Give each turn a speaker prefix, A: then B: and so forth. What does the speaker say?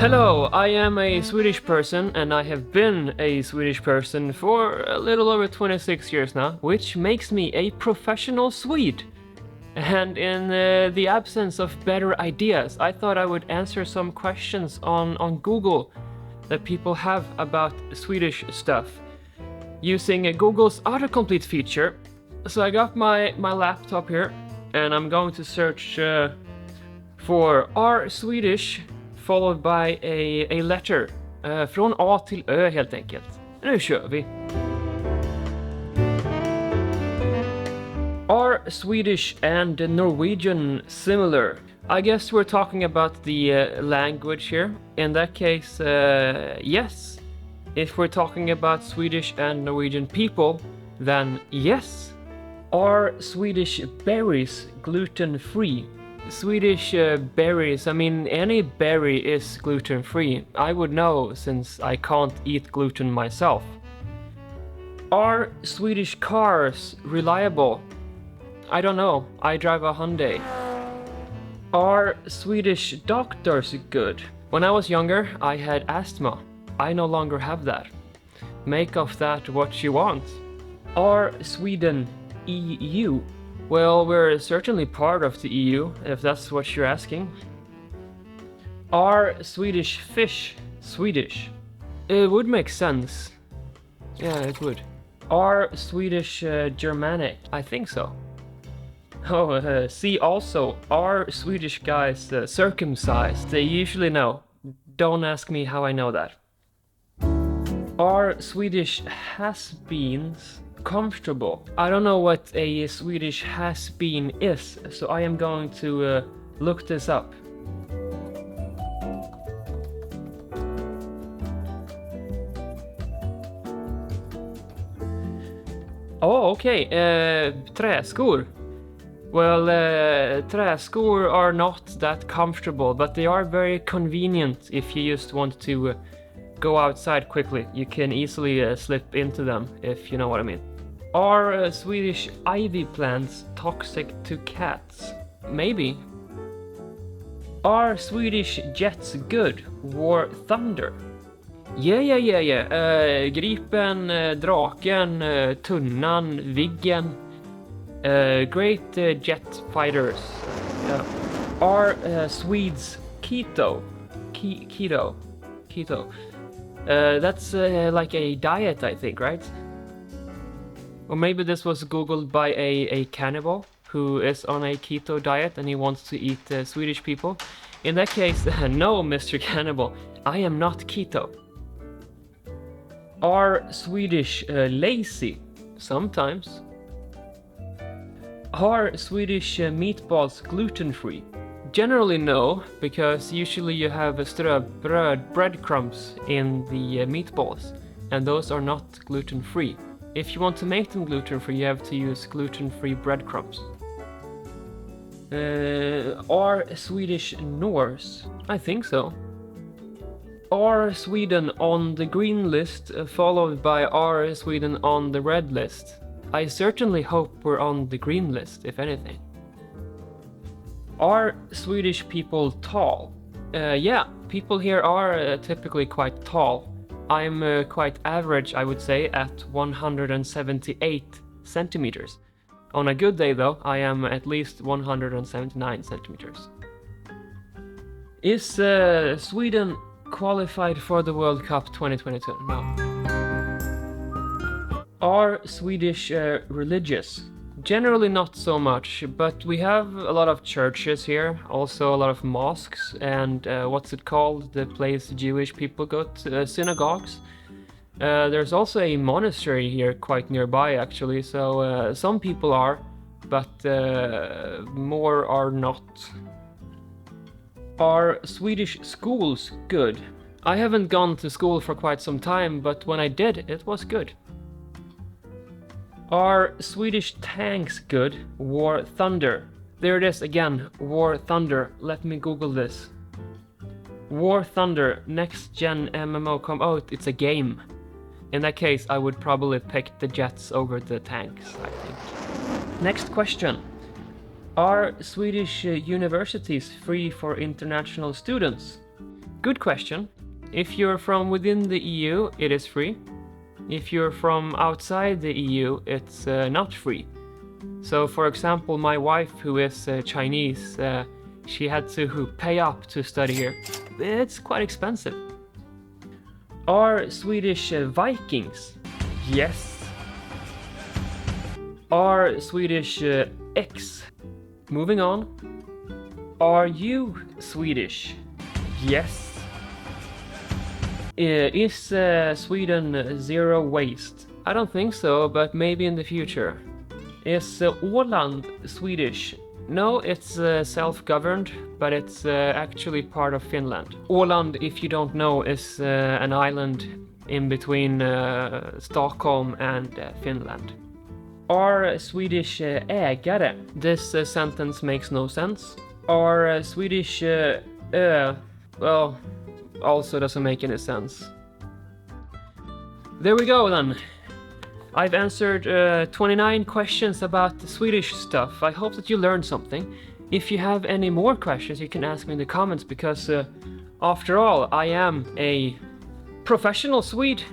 A: Hello, I am a Swedish person and I have been a Swedish person for a little over 26 years now, which makes me a professional Swede. And in the absence of better ideas, I thought I would answer some questions on Google that people have about Swedish stuff using Google's autocomplete feature. So I got my laptop here and I'm going to search for R Swedish followed by a letter. Från A till Ö helt enkelt. Nu kör vi! Are Swedish and Norwegian similar? I guess we're talking about the language here. In that case, yes. If we're talking about Swedish and Norwegian people, then yes. Are Swedish berries gluten-free? Swedish berries, I mean, any berry is gluten-free. I would know since I can't eat gluten myself. Are Swedish cars reliable? I don't know. I drive a Hyundai. Are Swedish doctors good? When I was younger, I had asthma. I no longer have that. Make of that what you want. Are Sweden EU? Well, we're certainly part of the EU, if that's what you're asking. Are Swedish fish Swedish? It would make sense. Yeah, it would. Are Swedish Germanic? I think so. Oh, see also, are Swedish guys circumcised? They usually know. Don't ask me how I know that. Are Swedish has-beens comfortable? I don't know what a Swedish has-been is, so I am going to look this up. Oh, okay. Träskor. Well, träskor are not that comfortable, but they are very convenient if you just want to go outside quickly. You can easily slip into them, if you know what I mean. Are Swedish ivy plants toxic to cats? Maybe. Are Swedish jets good? War Thunder? Yeah. Gripen, Draken, Tunnan, Viggen. Great jet fighters. Yeah. Are Swedes keto? Keto. That's like a diet, I think, right? Or maybe this was googled by a cannibal who is on a keto diet and he wants to eat Swedish people. In that case, no, Mr. Cannibal, I am not keto. Are Swedish lazy? Sometimes. Are Swedish meatballs gluten-free? Generally no, because usually you have breadcrumbs in the meatballs, and those are not gluten-free. If you want to make them gluten-free, you have to use gluten-free breadcrumbs. Are Swedish Norse? I think so. Are Sweden on the green list, followed by are Sweden on the red list? I certainly hope we're on the green list, if anything. Are Swedish people tall? Yeah, people here are typically quite tall. I'm quite average, I would say, at 178 centimeters. On a good day, though, I am at least 179 centimeters. Is Sweden qualified for the World Cup 2022? No. Are Swedish religious? Generally not so much, but we have a lot of churches here, also a lot of mosques, and what's it called, the place Jewish people go to, synagogues. There's also a monastery here quite nearby actually, so some people are, but more are not. Are Swedish schools good? I haven't gone to school for quite some time, but when I did, it was good. Are Swedish tanks good? War Thunder. There it is again, War Thunder. Let me Google this. War Thunder, next gen MMO oh, it's a game. In that case, I would probably pick the jets over the tanks, I think. Next question. Are Swedish universities free for international students? Good question. If you're from within the EU, it is free. If you're from outside the EU, it's not free. So, for example, my wife, who is Chinese, she had to pay up to study here. It's quite expensive. Are Swedish Vikings? Yes. Are Swedish X? Moving on. Are you Swedish? Yes. Is Sweden zero waste? I don't think so, but maybe in the future. Is Åland Swedish? No, it's self-governed, but it's actually part of Finland. Åland, if you don't know, is an island in between Stockholm and Finland. Are Swedish ägare? This sentence makes no sense. Are Swedish well, also doesn't make any sense. There we go then. I've answered 29 questions about the Swedish stuff. I hope that you learned something. If you have any more questions, you can ask me in the comments, because after all, I am a professional Swede.